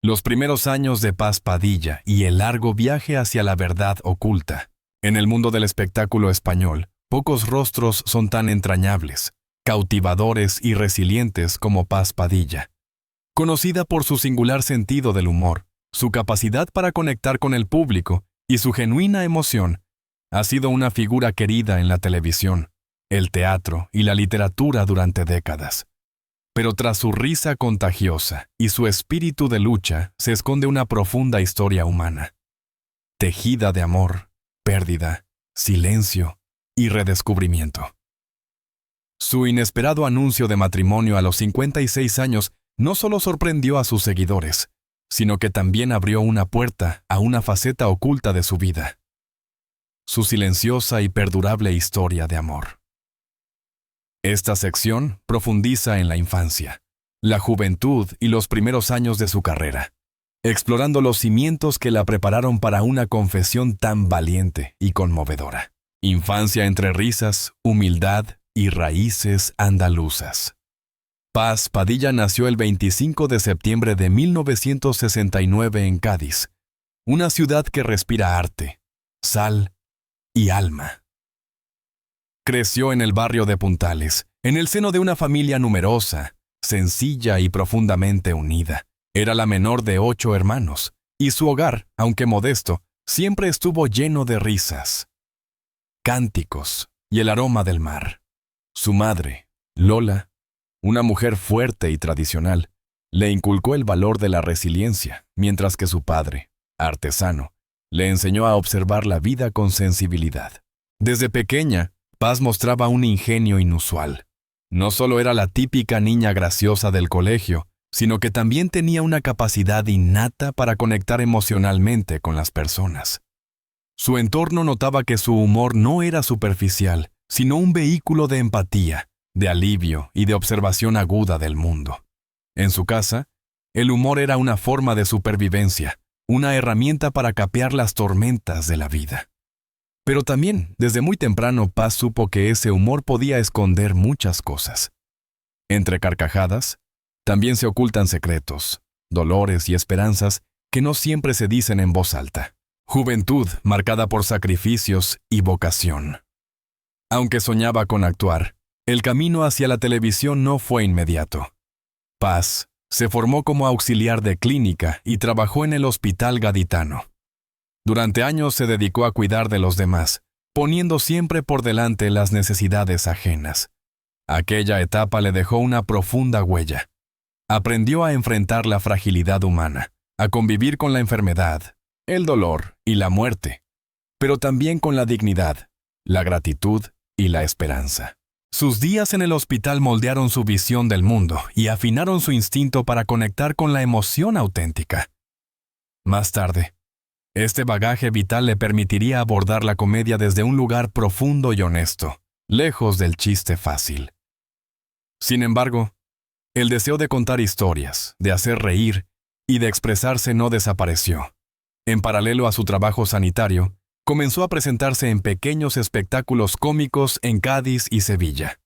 Los primeros años de Paz Padilla y el largo viaje hacia la verdad oculta. En el mundo del espectáculo español, pocos rostros son tan entrañables, cautivadores y resilientes como Paz Padilla. Conocida por su singular sentido del humor, su capacidad para conectar con el público y su genuina emoción, ha sido una figura querida en la televisión, el teatro y la literatura durante décadas. Pero tras su risa contagiosa y su espíritu de lucha se esconde una profunda historia humana, tejida de amor, pérdida, silencio y redescubrimiento. Su inesperado anuncio de matrimonio a los 56 años no solo sorprendió a sus seguidores, sino que también abrió una puerta a una faceta oculta de su vida. Su silenciosa y perdurable historia de amor. Esta sección profundiza en la infancia, la juventud y los primeros años de su carrera, explorando los cimientos que la prepararon para una confesión tan valiente y conmovedora. Infancia entre risas, humildad y raíces andaluzas. Paz Padilla nació el 25 de septiembre de 1969 en Cádiz, una ciudad que respira arte, sal y alma. Creció en el barrio de Puntales, en el seno de una familia numerosa, sencilla y profundamente unida. Era la menor de 8 hermanos, y su hogar, aunque modesto, siempre estuvo lleno de risas, cánticos y el aroma del mar. Su madre, Lola, una mujer fuerte y tradicional, le inculcó el valor de la resiliencia, mientras que su padre, artesano, le enseñó a observar la vida con sensibilidad. Desde pequeña, Paz mostraba un ingenio inusual. No solo era la típica niña graciosa del colegio, sino que también tenía una capacidad innata para conectar emocionalmente con las personas. Su entorno notaba que su humor no era superficial, sino un vehículo de empatía, de alivio y de observación aguda del mundo. En su casa, el humor era una forma de supervivencia, una herramienta para capear las tormentas de la vida. Pero también, desde muy temprano, Paz supo que ese humor podía esconder muchas cosas. Entre carcajadas, también se ocultan secretos, dolores y esperanzas que no siempre se dicen en voz alta. Juventud marcada por sacrificios y vocación. Aunque soñaba con actuar, el camino hacia la televisión no fue inmediato. Paz se formó como auxiliar de clínica y trabajó en el Hospital Gaditano. Durante años se dedicó a cuidar de los demás, poniendo siempre por delante las necesidades ajenas. Aquella etapa le dejó una profunda huella. Aprendió a enfrentar la fragilidad humana, a convivir con la enfermedad, el dolor y la muerte, pero también con la dignidad, la gratitud y la esperanza. Sus días en el hospital moldearon su visión del mundo y afinaron su instinto para conectar con la emoción auténtica. Más tarde, este bagaje vital le permitiría abordar la comedia desde un lugar profundo y honesto, lejos del chiste fácil. Sin embargo, el deseo de contar historias, de hacer reír y de expresarse no desapareció. En paralelo a su trabajo sanitario, comenzó a presentarse en pequeños espectáculos cómicos en Cádiz y Sevilla.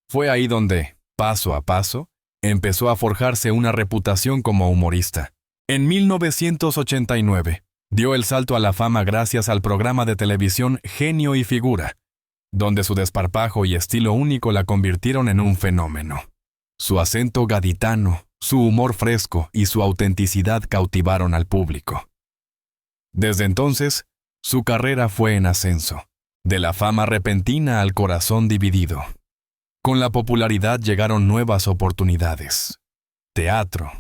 Fue ahí donde, paso a paso, empezó a forjarse una reputación como humorista. En 1989, dio el salto a la fama gracias al programa de televisión Genio y Figura, donde su desparpajo y estilo único la convirtieron en un fenómeno. Su acento gaditano, su humor fresco y su autenticidad cautivaron al público. Desde entonces, su carrera fue en ascenso, de la fama repentina al corazón dividido. Con la popularidad llegaron nuevas oportunidades. Teatro,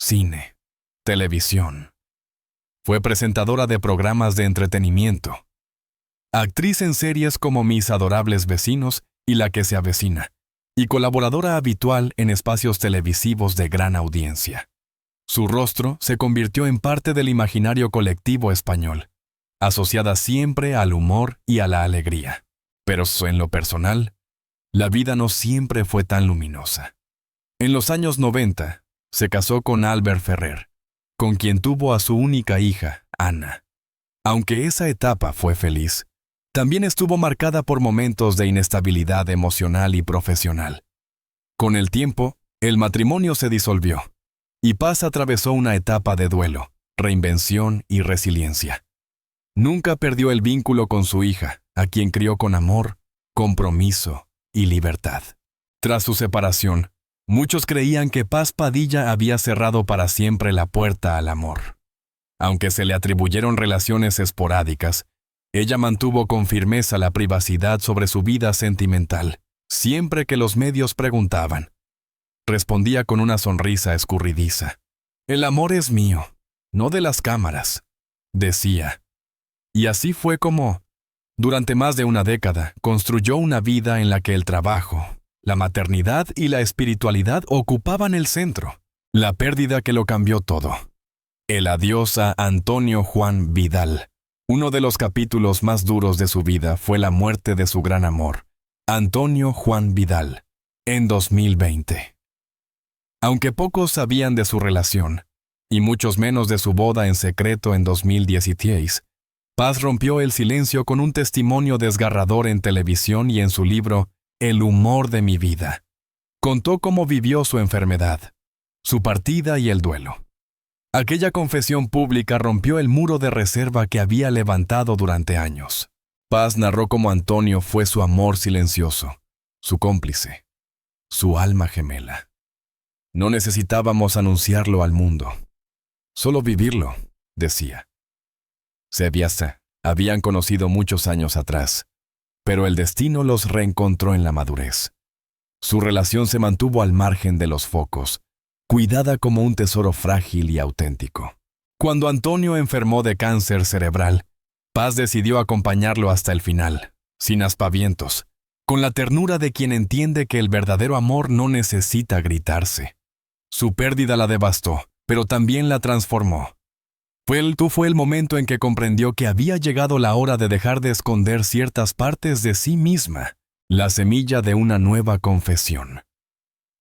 cine, televisión. Fue presentadora de programas de entretenimiento. Actriz en series como Mis adorables vecinos y La que se avecina, y colaboradora habitual en espacios televisivos de gran audiencia. Su rostro se convirtió en parte del imaginario colectivo español, asociada siempre al humor y a la alegría. Pero en lo personal, la vida no siempre fue tan luminosa. En los años 90, se casó con Albert Ferrer, con quien tuvo a su única hija, Ana. Aunque esa etapa fue feliz, también estuvo marcada por momentos de inestabilidad emocional y profesional. Con el tiempo, el matrimonio se disolvió, Y Paz atravesó una etapa de duelo, reinvención y resiliencia. Nunca perdió el vínculo con su hija, a quien crió con amor, compromiso y libertad. Tras su separación, muchos creían que Paz Padilla había cerrado para siempre la puerta al amor. Aunque se le atribuyeron relaciones esporádicas, ella mantuvo con firmeza la privacidad sobre su vida sentimental, siempre que los medios preguntaban. Respondía con una sonrisa escurridiza. «El amor es mío, no de las cámaras», decía. Y así fue como, durante más de una década, construyó una vida en la que el trabajo, la maternidad y la espiritualidad ocupaban el centro. La pérdida que lo cambió todo. El adiós a Antonio Juan Vidal. Uno de los capítulos más duros de su vida fue la muerte de su gran amor, Antonio Juan Vidal, en 2020. Aunque pocos sabían de su relación, y muchos menos de su boda en secreto en 2016, Paz rompió el silencio con un testimonio desgarrador en televisión y en su libro El humor de mi vida. Contó cómo vivió su enfermedad, su partida y el duelo. Aquella confesión pública rompió el muro de reserva que había levantado durante años. Paz narró cómo Antonio fue su amor silencioso, su cómplice, su alma gemela. No necesitábamos anunciarlo al mundo, solo vivirlo, decía. Se habían conocido muchos años atrás, pero el destino los reencontró en la madurez. Su relación se mantuvo al margen de los focos, cuidada como un tesoro frágil y auténtico. Cuando Antonio enfermó de cáncer cerebral, Paz decidió acompañarlo hasta el final, sin aspavientos, con la ternura de quien entiende que el verdadero amor no necesita gritarse. Su pérdida la devastó, pero también la transformó. Fue el momento en que comprendió que había llegado la hora de dejar de esconder ciertas partes de sí misma, la semilla de una nueva confesión.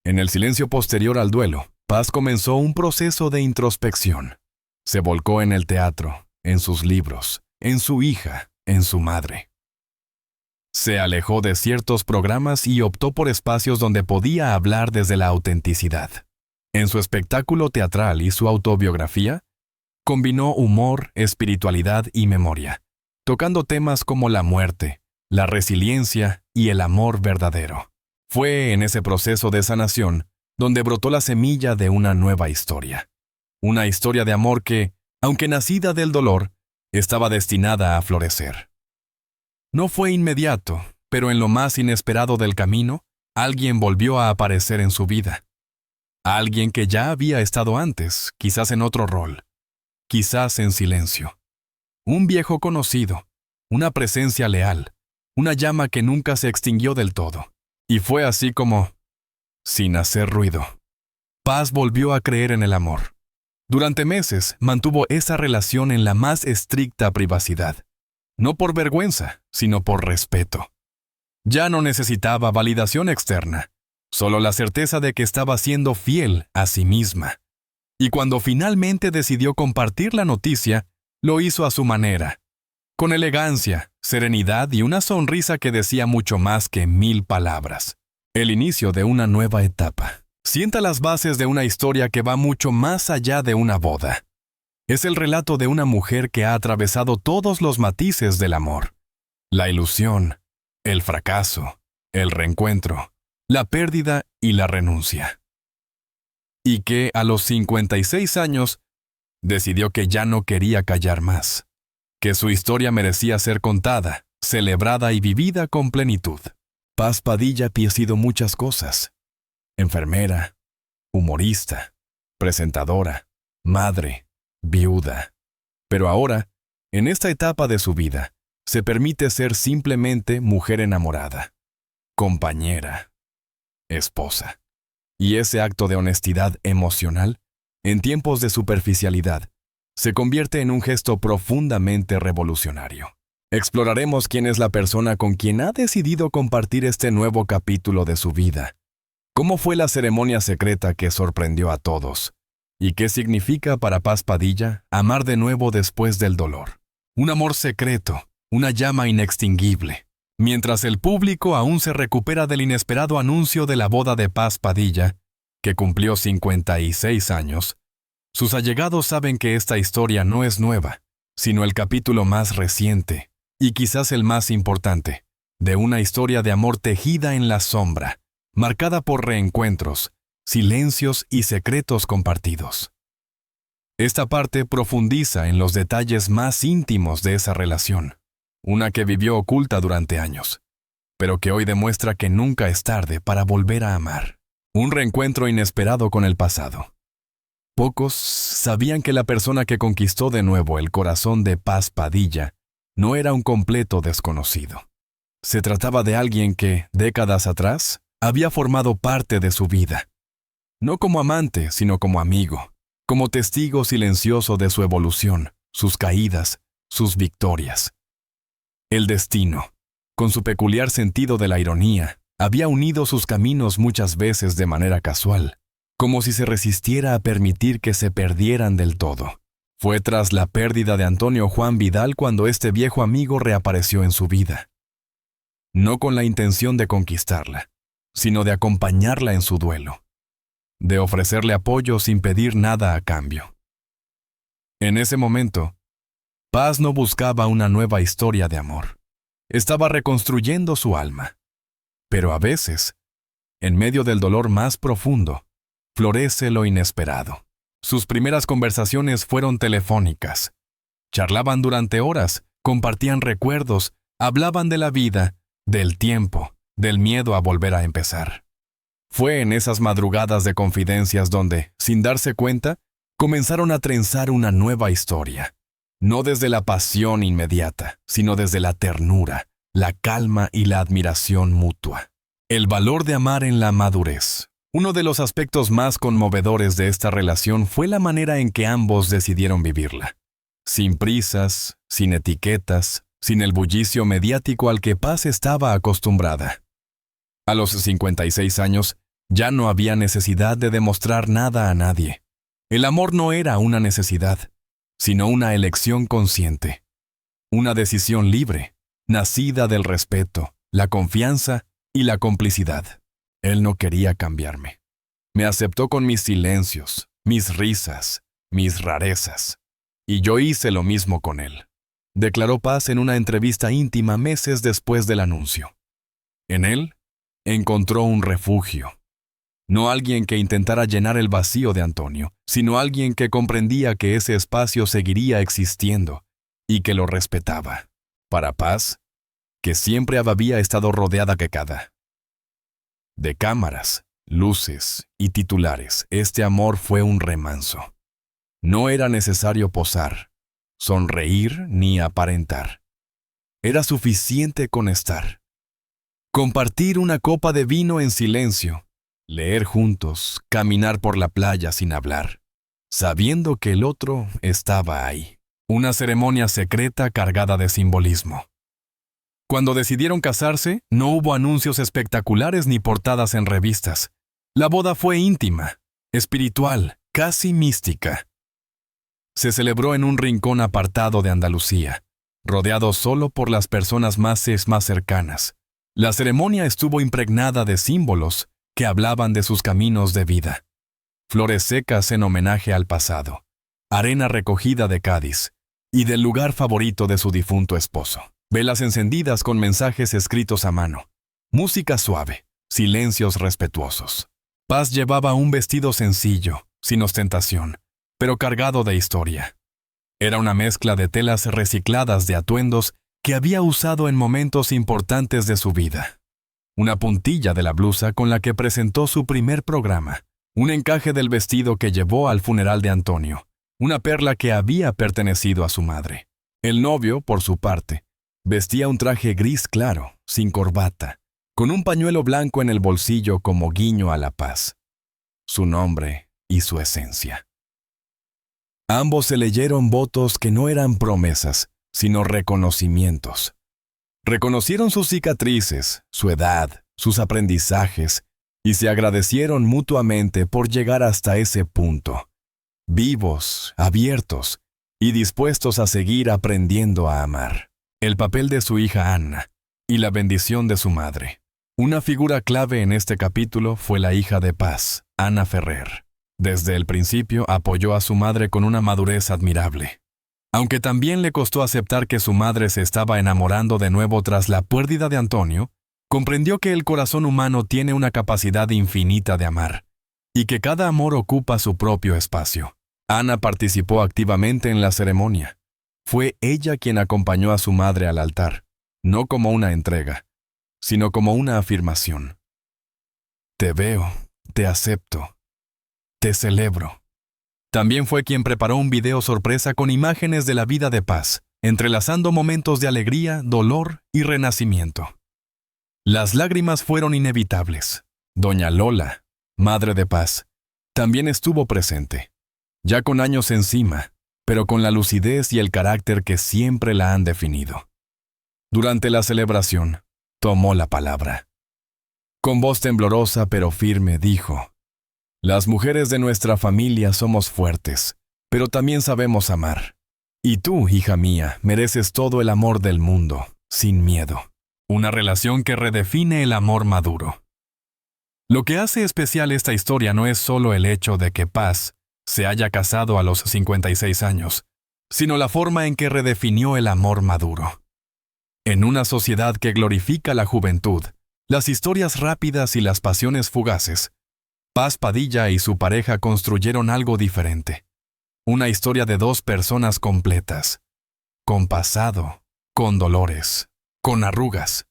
En el silencio posterior al duelo, Paz comenzó un proceso de introspección. Se volcó en el teatro, en sus libros, en su hija, en su madre. Se alejó de ciertos programas y optó por espacios donde podía hablar desde la autenticidad. En su espectáculo teatral y su autobiografía, combinó humor, espiritualidad y memoria, tocando temas como la muerte, la resiliencia y el amor verdadero. Fue en ese proceso de sanación donde brotó la semilla de una nueva historia. Una historia de amor que, aunque nacida del dolor, estaba destinada a florecer. No fue inmediato, pero en lo más inesperado del camino, alguien volvió a aparecer en su vida. Alguien que ya había estado antes, quizás en otro rol, quizás en silencio. Un viejo conocido, una presencia leal, una llama que nunca se extinguió del todo. Y fue así como, sin hacer ruido, Paz volvió a creer en el amor. Durante meses mantuvo esa relación en la más estricta privacidad, no por vergüenza, sino por respeto. Ya no necesitaba validación externa, solo la certeza de que estaba siendo fiel a sí misma. Y cuando finalmente decidió compartir la noticia, lo hizo a su manera, con elegancia, serenidad y una sonrisa que decía mucho más que 1000 palabras. El inicio de una nueva etapa. Sienta las bases de una historia que va mucho más allá de una boda. Es el relato de una mujer que ha atravesado todos los matices del amor. La ilusión, el fracaso, el reencuentro, la pérdida y la renuncia. Y que a los 56 años decidió que ya no quería callar más, que su historia merecía ser contada, celebrada y vivida con plenitud. Paz Padilla ha sido muchas cosas. Enfermera, humorista, presentadora, madre, viuda. Pero ahora, en esta etapa de su vida, se permite ser simplemente mujer enamorada, compañera, esposa. Y ese acto de honestidad emocional, en tiempos de superficialidad, se convierte en un gesto profundamente revolucionario. Exploraremos quién es la persona con quien ha decidido compartir este nuevo capítulo de su vida, cómo fue la ceremonia secreta que sorprendió a todos, y qué significa para Paz Padilla amar de nuevo después del dolor. Un amor secreto, una llama inextinguible. Mientras el público aún se recupera del inesperado anuncio de la boda de Paz Padilla, que cumplió 56 años, sus allegados saben que esta historia no es nueva, sino el capítulo más reciente, y quizás el más importante, de una historia de amor tejida en la sombra, marcada por reencuentros, silencios y secretos compartidos. Esta parte profundiza en los detalles más íntimos de esa relación, una que vivió oculta durante años, pero que hoy demuestra que nunca es tarde para volver a amar. Un reencuentro inesperado con el pasado. Pocos sabían que la persona que conquistó de nuevo el corazón de Paz Padilla no era un completo desconocido. Se trataba de alguien que, décadas atrás, había formado parte de su vida. No como amante, sino como amigo, como testigo silencioso de su evolución, sus caídas, sus victorias. El destino, con su peculiar sentido de la ironía, había unido sus caminos muchas veces de manera casual, como si se resistiera a permitir que se perdieran del todo. Fue tras la pérdida de Antonio Juan Vidal cuando este viejo amigo reapareció en su vida. No con la intención de conquistarla, sino de acompañarla en su duelo, de ofrecerle apoyo sin pedir nada a cambio. En ese momento, Paz no buscaba una nueva historia de amor. Estaba reconstruyendo su alma. Pero a veces, en medio del dolor más profundo, florece lo inesperado. Sus primeras conversaciones fueron telefónicas. Charlaban durante horas, compartían recuerdos, hablaban de la vida, del tiempo, del miedo a volver a empezar. Fue en esas madrugadas de confidencias donde, sin darse cuenta, comenzaron a trenzar una nueva historia. No desde la pasión inmediata, sino desde la ternura, la calma y la admiración mutua. El valor de amar en la madurez. Uno de los aspectos más conmovedores de esta relación fue la manera en que ambos decidieron vivirla. Sin prisas, sin etiquetas, sin el bullicio mediático al que Paz estaba acostumbrada. A los 56 años, ya no había necesidad de demostrar nada a nadie. El amor no era una necesidad, sino una elección consciente. Una decisión libre, nacida del respeto, la confianza y la complicidad. Él no quería cambiarme. Me aceptó con mis silencios, mis risas, mis rarezas. Y yo hice lo mismo con él, declaró Paz en una entrevista íntima meses después del anuncio. En él, encontró un refugio. No alguien que intentara llenar el vacío de Antonio, sino alguien que comprendía que ese espacio seguiría existiendo y que lo respetaba. Para Paz, que siempre había estado rodeada de cámaras, luces y titulares, este amor fue un remanso. No era necesario posar, sonreír ni aparentar. Era suficiente con estar. Compartir una copa de vino en silencio, leer juntos, caminar por la playa sin hablar, sabiendo que el otro estaba ahí. Una ceremonia secreta cargada de simbolismo. Cuando decidieron casarse, no hubo anuncios espectaculares ni portadas en revistas. La boda fue íntima, espiritual, casi mística. Se celebró en un rincón apartado de Andalucía, rodeado solo por las personas más cercanas. La ceremonia estuvo impregnada de símbolos que hablaban de sus caminos de vida. Flores secas en homenaje al pasado, arena recogida de Cádiz y del lugar favorito de su difunto esposo. Velas encendidas con mensajes escritos a mano, música suave, silencios respetuosos. Paz llevaba un vestido sencillo, sin ostentación, pero cargado de historia. Era una mezcla de telas recicladas de atuendos que había usado en momentos importantes de su vida. Una puntilla de la blusa con la que presentó su primer programa, un encaje del vestido que llevó al funeral de Antonio, una perla que había pertenecido a su madre. El novio, por su parte, vestía un traje gris claro, sin corbata, con un pañuelo blanco en el bolsillo como guiño a la paz, su nombre y su esencia. Ambos se leyeron votos que no eran promesas, sino reconocimientos. Reconocieron sus cicatrices, su edad, sus aprendizajes, y se agradecieron mutuamente por llegar hasta ese punto, vivos, abiertos y dispuestos a seguir aprendiendo a amar. El papel de su hija Anna y la bendición de su madre. Una figura clave en este capítulo fue la hija de Paz, Ana Ferrer. Desde el principio apoyó a su madre con una madurez admirable. Aunque también le costó aceptar que su madre se estaba enamorando de nuevo tras la pérdida de Antonio, comprendió que el corazón humano tiene una capacidad infinita de amar, y que cada amor ocupa su propio espacio. Ana participó activamente en la ceremonia. Fue ella quien acompañó a su madre al altar, no como una entrega, sino como una afirmación. Te veo, te acepto, te celebro. También fue quien preparó un video sorpresa con imágenes de la vida de Paz, entrelazando momentos de alegría, dolor y renacimiento. Las lágrimas fueron inevitables. Doña Lola, madre de Paz, también estuvo presente, ya con años encima, pero con la lucidez y el carácter que siempre la han definido. Durante la celebración, tomó la palabra. Con voz temblorosa pero firme dijo: Las mujeres de nuestra familia somos fuertes, pero también sabemos amar. Y tú, hija mía, mereces todo el amor del mundo, sin miedo. Una relación que redefine el amor maduro. Lo que hace especial esta historia no es solo el hecho de que Paz se haya casado a los 56 años, sino la forma en que redefinió el amor maduro. En una sociedad que glorifica la juventud, las historias rápidas y las pasiones fugaces, Paz Padilla y su pareja construyeron algo diferente. Una historia de dos personas completas, con pasado, con dolores, con arrugas,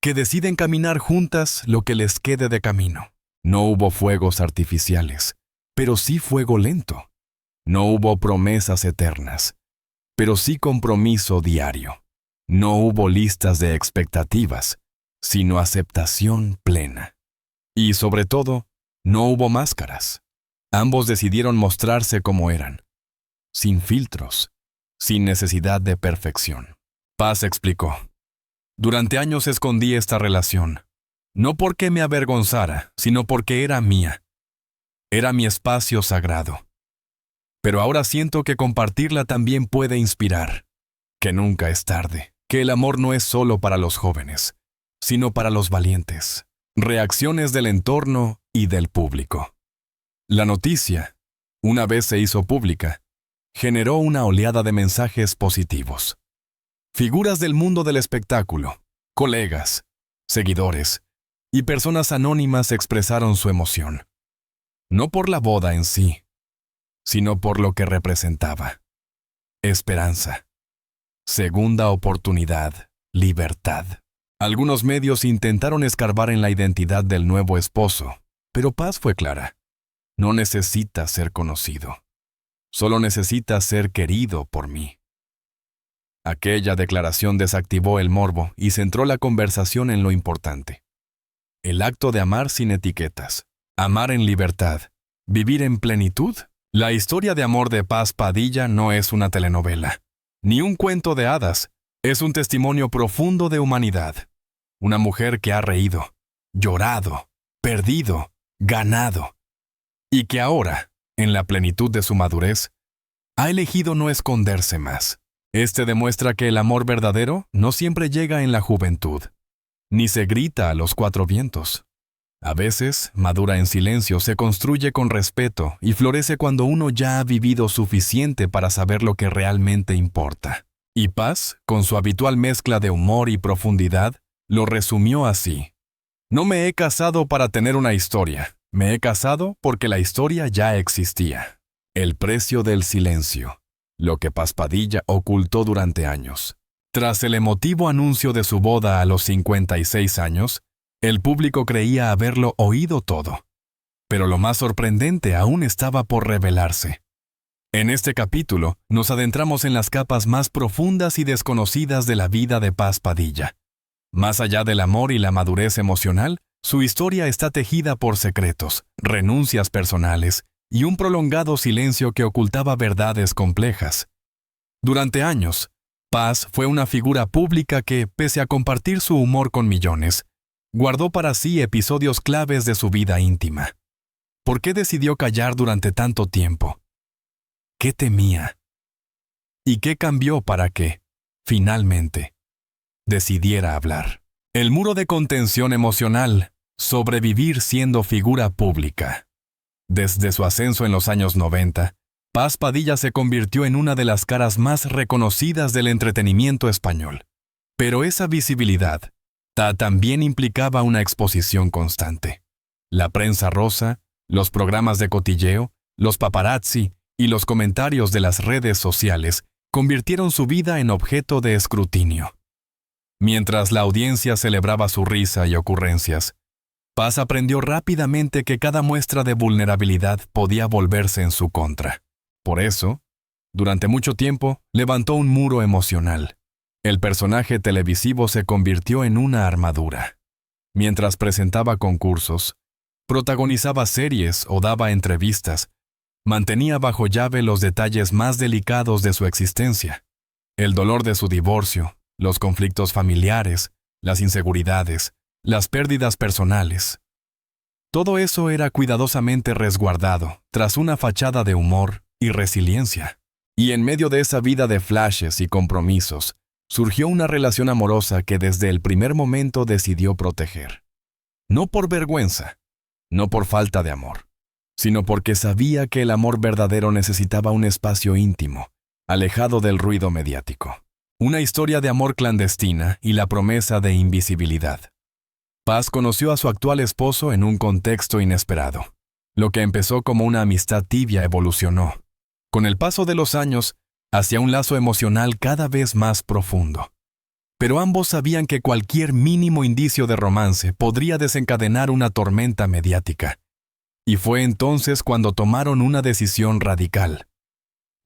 que deciden caminar juntas lo que les quede de camino. No hubo fuegos artificiales, pero sí fuego lento. No hubo promesas eternas, pero sí compromiso diario. No hubo listas de expectativas, sino aceptación plena. Y sobre todo, no hubo máscaras. Ambos decidieron mostrarse como eran, sin filtros, sin necesidad de perfección. Paz explicó: Durante años escondí esta relación, no porque me avergonzara, sino porque era mía. Era mi espacio sagrado. Pero ahora siento que compartirla también puede inspirar, que nunca es tarde, que el amor no es solo para los jóvenes, sino para los valientes. Reacciones del entorno y del público. La noticia, una vez se hizo pública, generó una oleada de mensajes positivos. Figuras del mundo del espectáculo, colegas, seguidores y personas anónimas expresaron su emoción. No por la boda en sí, sino por lo que representaba. Esperanza, segunda oportunidad, libertad. Algunos medios intentaron escarbar en la identidad del nuevo esposo, pero Paz fue clara. No necesita ser conocido. Solo necesita ser querido por mí. Aquella declaración desactivó el morbo y centró la conversación en lo importante. El acto de amar sin etiquetas. Amar en libertad. Vivir en plenitud. La historia de amor de Paz Padilla no es una telenovela, ni un cuento de hadas. Es un testimonio profundo de humanidad. Una mujer que ha reído, llorado, perdido, ganado. Y que ahora, en la plenitud de su madurez, ha elegido no esconderse más. Este demuestra que el amor verdadero no siempre llega en la juventud, ni se grita a los cuatro vientos. A veces, madura en silencio, se construye con respeto y florece cuando uno ya ha vivido suficiente para saber lo que realmente importa. Y Paz, con su habitual mezcla de humor y profundidad, lo resumió así: No me he casado para tener una historia, me he casado porque la historia ya existía. El precio del silencio, lo que Paz Padilla ocultó durante años. Tras el emotivo anuncio de su boda a los 56 años, el público creía haberlo oído todo. Pero lo más sorprendente aún estaba por revelarse. En este capítulo, nos adentramos en las capas más profundas y desconocidas de la vida de Paz Padilla. Más allá del amor y la madurez emocional, su historia está tejida por secretos, renuncias personales y un prolongado silencio que ocultaba verdades complejas. Durante años, Paz fue una figura pública que, pese a compartir su humor con millones, guardó para sí episodios claves de su vida íntima. ¿Por qué decidió callar durante tanto tiempo? ¿Qué temía? ¿Y qué cambió para que, finalmente, decidiera hablar? El muro de contención emocional, sobrevivir siendo figura pública. Desde su ascenso en los años 90, Paz Padilla se convirtió en una de las caras más reconocidas del entretenimiento español. Pero esa visibilidad también implicaba una exposición constante. La prensa rosa, los programas de cotilleo, los paparazzi y los comentarios de las redes sociales convirtieron su vida en objeto de escrutinio. Mientras la audiencia celebraba su risa y ocurrencias, Paz aprendió rápidamente que cada muestra de vulnerabilidad podía volverse en su contra. Por eso, durante mucho tiempo, levantó un muro emocional. El personaje televisivo se convirtió en una armadura. Mientras presentaba concursos, protagonizaba series o daba entrevistas, mantenía bajo llave los detalles más delicados de su existencia. El dolor de su divorcio, los conflictos familiares, las inseguridades, las pérdidas personales. Todo eso era cuidadosamente resguardado tras una fachada de humor y resiliencia. Y en medio de esa vida de flashes y compromisos, surgió una relación amorosa que desde el primer momento decidió proteger. No por vergüenza, no por falta de amor, sino porque sabía que el amor verdadero necesitaba un espacio íntimo, alejado del ruido mediático. Una historia de amor clandestina y la promesa de invisibilidad. Paz conoció a su actual esposo en un contexto inesperado. Lo que empezó como una amistad tibia evolucionó, con el paso de los años, hacia un lazo emocional cada vez más profundo. Pero ambos sabían que cualquier mínimo indicio de romance podría desencadenar una tormenta mediática. Y fue entonces cuando tomaron una decisión radical.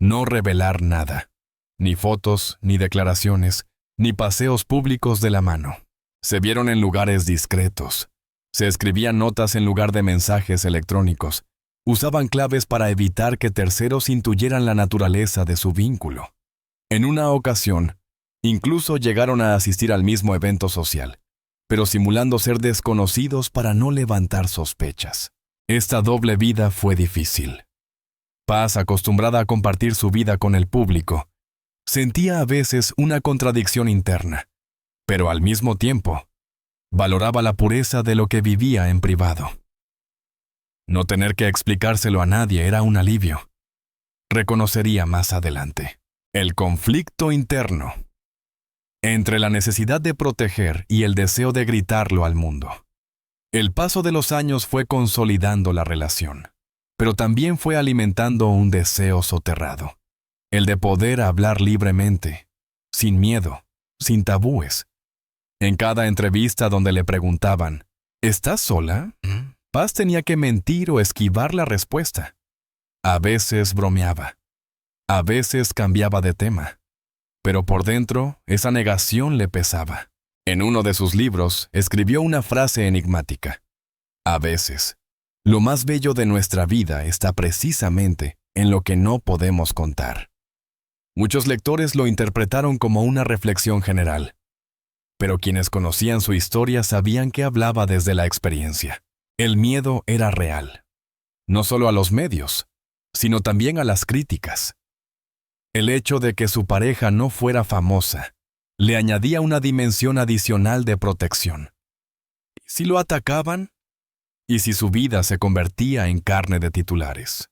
No revelar nada. Ni fotos, ni declaraciones, ni paseos públicos de la mano. Se vieron en lugares discretos. Se escribían notas en lugar de mensajes electrónicos. Usaban claves para evitar que terceros intuyeran la naturaleza de su vínculo. En una ocasión, incluso llegaron a asistir al mismo evento social, pero simulando ser desconocidos para no levantar sospechas. Esta doble vida fue difícil. Paz, acostumbrada a compartir su vida con el público, sentía a veces una contradicción interna, pero al mismo tiempo, valoraba la pureza de lo que vivía en privado. No tener que explicárselo a nadie era un alivio. Reconocería más adelante. El conflicto interno. Entre la necesidad de proteger y el deseo de gritarlo al mundo. El paso de los años fue consolidando la relación, pero también fue alimentando un deseo soterrado. El de poder hablar libremente, sin miedo, sin tabúes. En cada entrevista donde le preguntaban, ¿estás sola?, Paz tenía que mentir o esquivar la respuesta. A veces bromeaba. A veces cambiaba de tema. Pero por dentro, esa negación le pesaba. En uno de sus libros, escribió una frase enigmática. A veces, lo más bello de nuestra vida está precisamente en lo que no podemos contar. Muchos lectores lo interpretaron como una reflexión general. Pero quienes conocían su historia sabían que hablaba desde la experiencia. El miedo era real. No solo a los medios, sino también a las críticas. El hecho de que su pareja no fuera famosa le añadía una dimensión adicional de protección. ¿Y si lo atacaban? ¿Y si su vida se convertía en carne de titulares?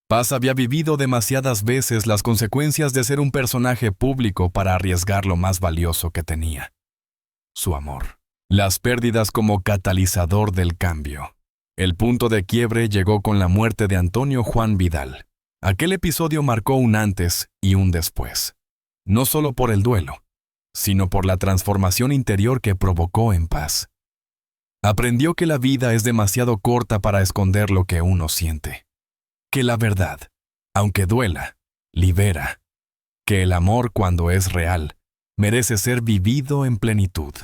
Paz había vivido demasiadas veces las consecuencias de ser un personaje público para arriesgar lo más valioso que tenía: su amor. Las pérdidas como catalizador del cambio. El punto de quiebre llegó con la muerte de Antonio Juan Vidal. Aquel episodio marcó un antes y un después. No solo por el duelo, sino por la transformación interior que provocó en Paz. Aprendió que la vida es demasiado corta para esconder lo que uno siente. Que la verdad, aunque duela, libera. Que el amor, cuando es real, merece ser vivido en plenitud.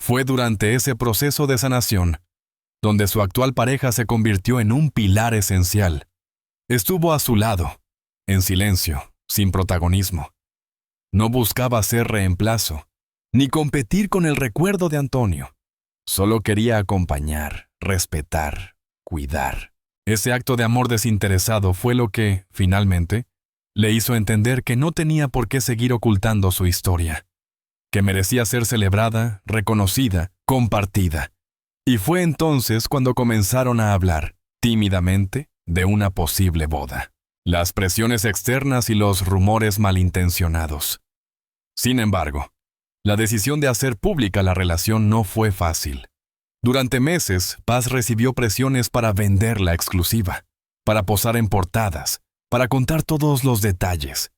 Fue durante ese proceso de sanación donde su actual pareja se convirtió en un pilar esencial. Estuvo a su lado, en silencio, sin protagonismo. No buscaba ser reemplazo, ni competir con el recuerdo de Antonio. Solo quería acompañar, respetar, cuidar. Ese acto de amor desinteresado fue lo que, finalmente, le hizo entender que no tenía por qué seguir ocultando su historia, que merecía ser celebrada, reconocida, compartida. Y fue entonces cuando comenzaron a hablar, tímidamente, de una posible boda, las presiones externas y los rumores malintencionados. Sin embargo, la decisión de hacer pública la relación no fue fácil. Durante meses, Paz recibió presiones para vender la exclusiva, para posar en portadas, para contar todos los detalles.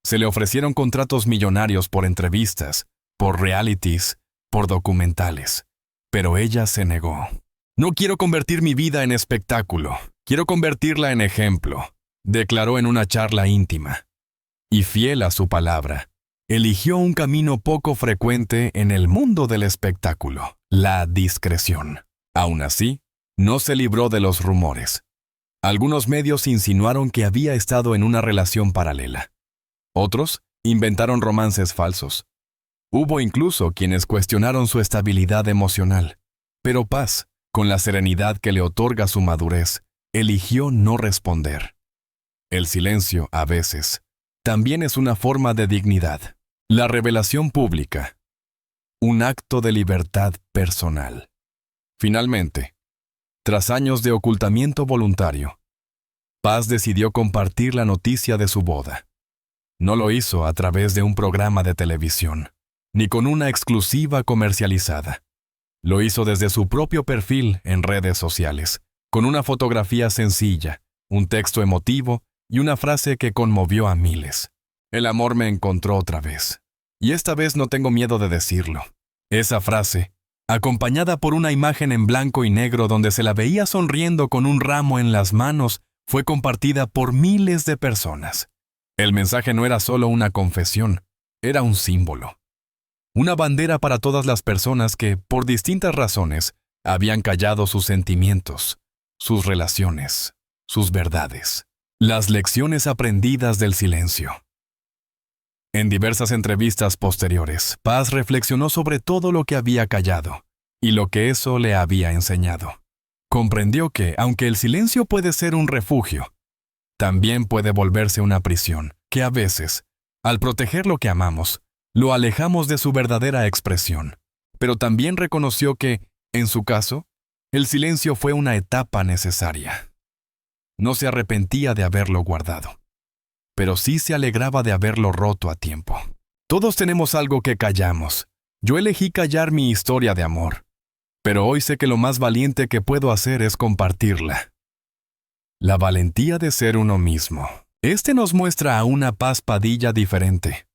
Se le ofrecieron contratos millonarios por entrevistas, por realities, por documentales. Pero ella se negó. «No quiero convertir mi vida en espectáculo, quiero convertirla en ejemplo», declaró en una charla íntima. Y fiel a su palabra, eligió un camino poco frecuente en el mundo del espectáculo, la discreción. Aún así, no se libró de los rumores. Algunos medios insinuaron que había estado en una relación paralela. Otros inventaron romances falsos. Hubo incluso quienes cuestionaron su estabilidad emocional. Pero Paz, con la serenidad que le otorga su madurez, eligió no responder. El silencio, a veces, también es una forma de dignidad. La revelación pública, un acto de libertad personal. Finalmente, tras años de ocultamiento voluntario, Paz decidió compartir la noticia de su boda. No lo hizo a través de un programa de televisión, ni con una exclusiva comercializada. Lo hizo desde su propio perfil en redes sociales, con una fotografía sencilla, un texto emotivo y una frase que conmovió a miles. «El amor me encontró otra vez. Y esta vez no tengo miedo de decirlo». Esa frase, acompañada por una imagen en blanco y negro donde se la veía sonriendo con un ramo en las manos, fue compartida por miles de personas. El mensaje no era solo una confesión, era un símbolo. Una bandera para todas las personas que, por distintas razones, habían callado sus sentimientos, sus relaciones, sus verdades. Las lecciones aprendidas del silencio. En diversas entrevistas posteriores, Paz reflexionó sobre todo lo que había callado y lo que eso le había enseñado. Comprendió que, aunque el silencio puede ser un refugio, también puede volverse una prisión, que a veces, al proteger lo que amamos, lo alejamos de su verdadera expresión. Pero también reconoció que, en su caso, el silencio fue una etapa necesaria. No se arrepentía de haberlo guardado, pero sí se alegraba de haberlo roto a tiempo. Todos tenemos algo que callamos. Yo elegí callar mi historia de amor, pero hoy sé que lo más valiente que puedo hacer es compartirla. La valentía de ser uno mismo. Este nos muestra a una Paz Padilla diferente.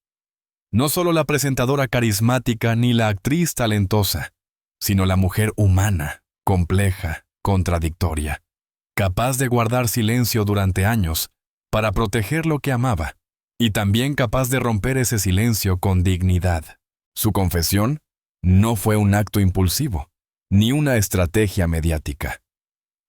No solo la presentadora carismática ni la actriz talentosa, sino la mujer humana, compleja, contradictoria, capaz de guardar silencio durante años para proteger lo que amaba, y también capaz de romper ese silencio con dignidad. Su confesión no fue un acto impulsivo, ni una estrategia mediática.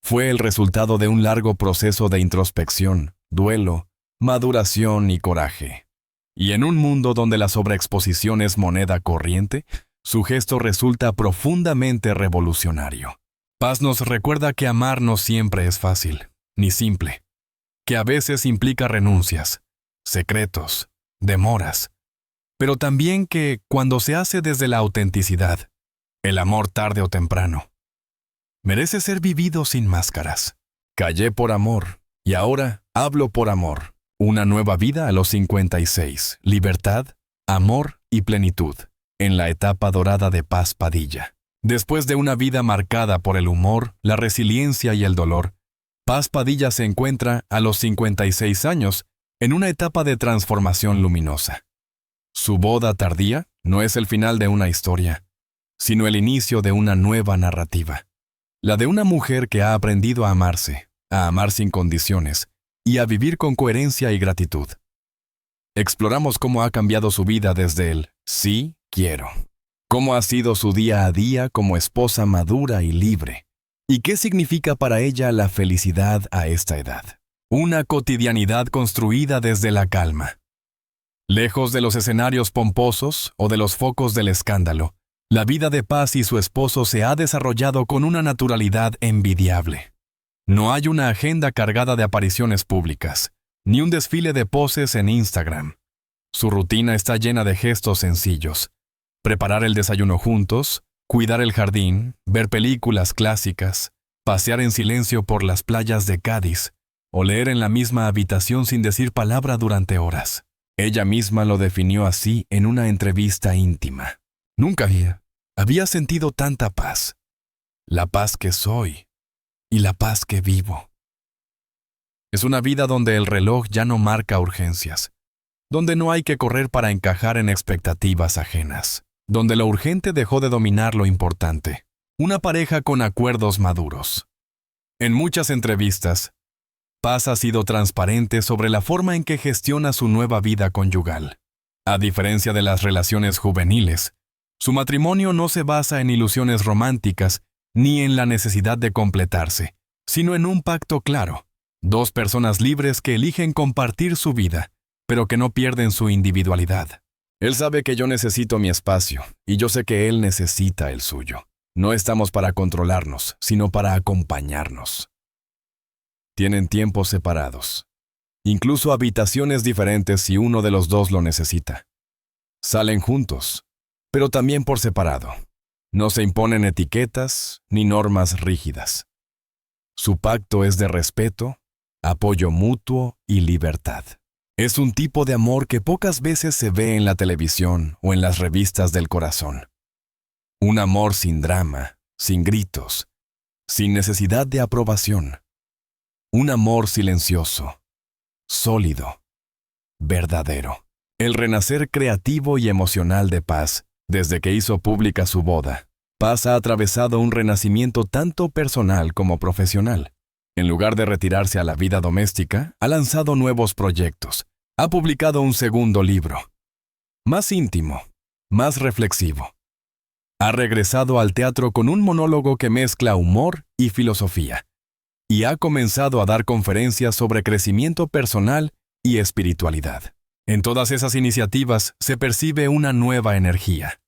Fue el resultado de un largo proceso de introspección, duelo, maduración y coraje. Y en un mundo donde la sobreexposición es moneda corriente, su gesto resulta profundamente revolucionario. Paz nos recuerda que amar no siempre es fácil, ni simple, que a veces implica renuncias, secretos, demoras, pero también que, cuando se hace desde la autenticidad, el amor tarde o temprano merece ser vivido sin máscaras. Callé por amor, y ahora hablo por amor. Una nueva vida a los 56. Libertad, amor y plenitud. En la etapa dorada de Paz Padilla. Después de una vida marcada por el humor, la resiliencia y el dolor, Paz Padilla se encuentra, a los 56 años, en una etapa de transformación luminosa. Su boda tardía no es el final de una historia, sino el inicio de una nueva narrativa. La de una mujer que ha aprendido a amar sin condiciones, y a vivir con coherencia y gratitud. Exploramos cómo ha cambiado su vida desde el sí quiero, cómo ha sido su día a día como esposa madura y libre, y qué significa para ella la felicidad a esta edad. Una cotidianidad construida desde la calma. Lejos de los escenarios pomposos o de los focos del escándalo, la vida de Paz y su esposo se ha desarrollado con una naturalidad envidiable. No hay una agenda cargada de apariciones públicas, ni un desfile de poses en Instagram. Su rutina está llena de gestos sencillos. Preparar el desayuno juntos, cuidar el jardín, ver películas clásicas, pasear en silencio por las playas de Cádiz, o leer en la misma habitación sin decir palabra durante horas. Ella misma lo definió así en una entrevista íntima. Nunca había sentido tanta paz. La paz que soy y la paz que vivo. Es una vida donde el reloj ya no marca urgencias, donde no hay que correr para encajar en expectativas ajenas, donde lo urgente dejó de dominar lo importante. Una pareja con acuerdos maduros. En muchas entrevistas, Paz ha sido transparente sobre la forma en que gestiona su nueva vida conyugal. A diferencia de las relaciones juveniles, su matrimonio no se basa en ilusiones románticas ni en la necesidad de completarse, sino en un pacto claro. Dos personas libres que eligen compartir su vida, pero que no pierden su individualidad. Él sabe que yo necesito mi espacio, y yo sé que él necesita el suyo. No estamos para controlarnos, sino para acompañarnos. Tienen tiempos separados, incluso habitaciones diferentes si uno de los dos lo necesita. Salen juntos, pero también por separado. No se imponen etiquetas ni normas rígidas. Su pacto es de respeto, apoyo mutuo y libertad. Es un tipo de amor que pocas veces se ve en la televisión o en las revistas del corazón. Un amor sin drama, sin gritos, sin necesidad de aprobación. Un amor silencioso, sólido, verdadero. El renacer creativo y emocional de Paz, desde que hizo pública su boda. Paz ha atravesado un renacimiento tanto personal como profesional. En lugar de retirarse a la vida doméstica, ha lanzado nuevos proyectos. Ha publicado un segundo libro, más íntimo, más reflexivo. Ha regresado al teatro con un monólogo que mezcla humor y filosofía. Y ha comenzado a dar conferencias sobre crecimiento personal y espiritualidad. En todas esas iniciativas se percibe una nueva energía.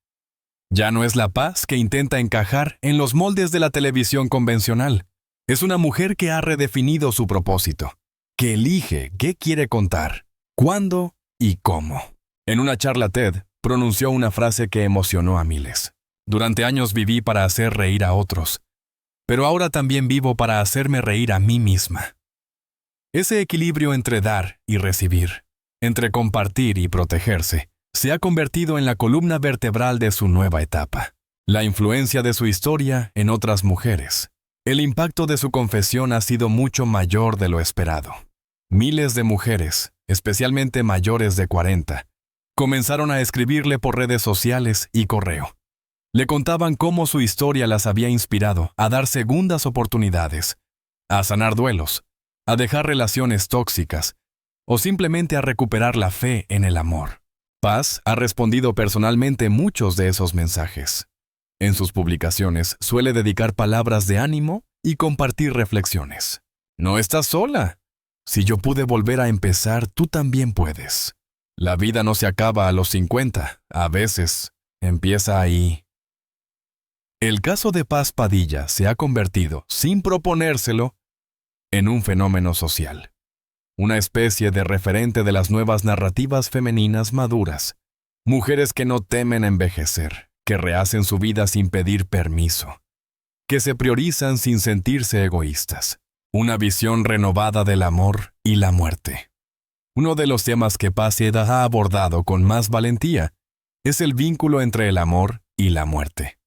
Ya no es la Paz que intenta encajar en los moldes de la televisión convencional. Es una mujer que ha redefinido su propósito, que elige qué quiere contar, cuándo y cómo. En una charla TED, pronunció una frase que emocionó a miles. Durante años viví para hacer reír a otros, pero ahora también vivo para hacerme reír a mí misma. Ese equilibrio entre dar y recibir, entre compartir y protegerse, se ha convertido en la columna vertebral de su nueva etapa. La influencia de su historia en otras mujeres. El impacto de su confesión ha sido mucho mayor de lo esperado. Miles de mujeres, especialmente mayores de 40, comenzaron a escribirle por redes sociales y correo. Le contaban cómo su historia las había inspirado a dar segundas oportunidades, a sanar duelos, a dejar relaciones tóxicas o simplemente a recuperar la fe en el amor. Paz ha respondido personalmente muchos de esos mensajes. En sus publicaciones suele dedicar palabras de ánimo y compartir reflexiones. No estás sola. Si yo pude volver a empezar, tú también puedes. La vida no se acaba a los 50, a veces empieza ahí. El caso de Paz Padilla se ha convertido, sin proponérselo, en un fenómeno social. Una especie de referente de las nuevas narrativas femeninas maduras. Mujeres que no temen envejecer, que rehacen su vida sin pedir permiso, que se priorizan sin sentirse egoístas. Una visión renovada del amor y la muerte. Uno de los temas que Paz ha abordado con más valentía es el vínculo entre el amor y la muerte.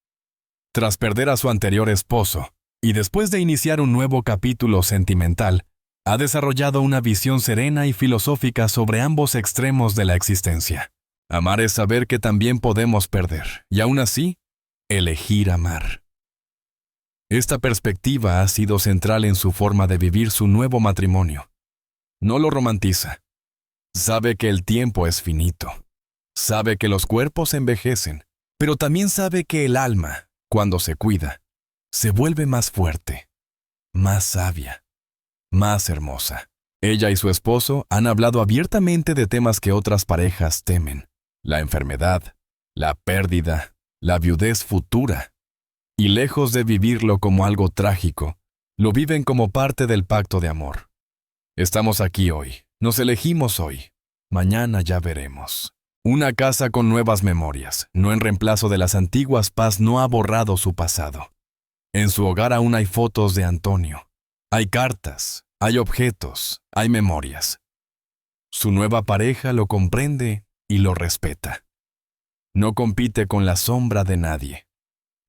Tras perder a su anterior esposo, y después de iniciar un nuevo capítulo sentimental, ha desarrollado una visión serena y filosófica sobre ambos extremos de la existencia. Amar es saber que también podemos perder, y aún así, elegir amar. Esta perspectiva ha sido central en su forma de vivir su nuevo matrimonio. No lo romantiza. Sabe que el tiempo es finito. Sabe que los cuerpos envejecen, pero también sabe que el alma, cuando se cuida, se vuelve más fuerte, más sabia, más hermosa. Ella y su esposo han hablado abiertamente de temas que otras parejas temen: la enfermedad, la pérdida, la viudez futura. Y lejos de vivirlo como algo trágico, lo viven como parte del pacto de amor. Estamos aquí hoy, nos elegimos hoy, mañana ya veremos. Una casa con nuevas memorias, no en reemplazo de las antiguas. Paz no ha borrado su pasado. En su hogar aún hay fotos de Antonio. Hay cartas, Hay objetos, hay memorias. Su nueva pareja lo comprende y lo respeta. No compite con la sombra de nadie.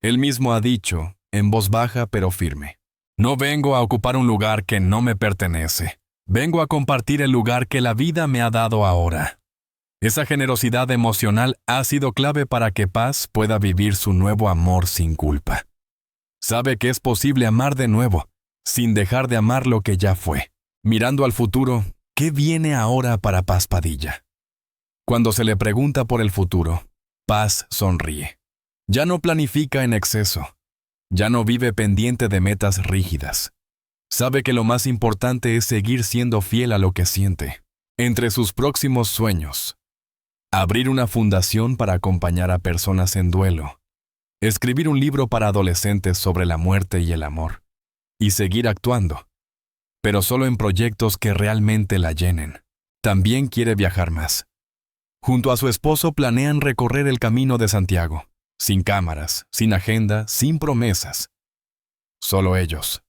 Él mismo ha dicho, en voz baja pero firme: no vengo a ocupar un lugar que no me pertenece. Vengo a compartir el lugar que la vida me ha dado ahora. Esa generosidad emocional ha sido clave para que Paz pueda vivir su nuevo amor sin culpa. Sabe que es posible amar de nuevo, sin dejar de amar lo que ya fue. Mirando al futuro, ¿qué viene ahora para Paz Padilla? Cuando se le pregunta por el futuro, Paz sonríe. Ya no planifica en exceso. Ya no vive pendiente de metas rígidas. Sabe que lo más importante es seguir siendo fiel a lo que siente. Entre sus próximos sueños, abrir una fundación para acompañar a personas en duelo, escribir un libro para adolescentes sobre la muerte y el amor, y seguir actuando, pero solo en proyectos que realmente la llenen. También quiere viajar más. Junto a su esposo planean recorrer el Camino de Santiago, sin cámaras, sin agenda, sin promesas. Solo ellos.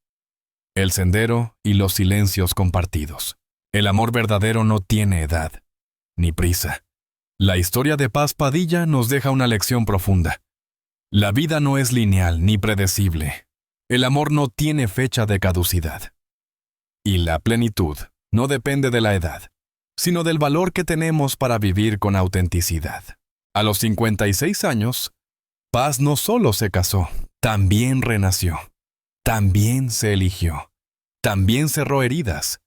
El sendero y los silencios compartidos. El amor verdadero no tiene edad, ni prisa. La historia de Paz Padilla nos deja una lección profunda. La vida no es lineal ni predecible. El amor no tiene fecha de caducidad. Y la plenitud no depende de la edad, sino del valor que tenemos para vivir con autenticidad. A los 56 años, Paz no solo se casó, también renació. También se eligió. También cerró heridas.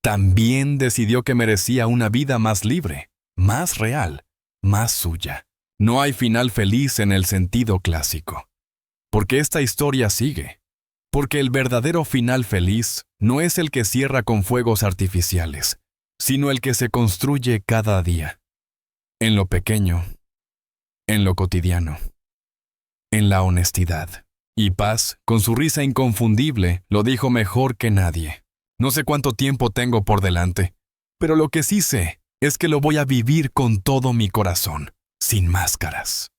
También decidió que merecía una vida más libre, más real, más suya. No hay final feliz en el sentido clásico. Porque esta historia sigue. Porque el verdadero final feliz no es el que cierra con fuegos artificiales, sino el que se construye cada día. En lo pequeño, en lo cotidiano, en la honestidad. Y Paz, con su risa inconfundible, lo dijo mejor que nadie. No sé cuánto tiempo tengo por delante, pero lo que sí sé es que lo voy a vivir con todo mi corazón, sin máscaras,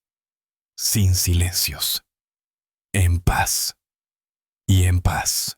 sin silencios, en paz y en paz.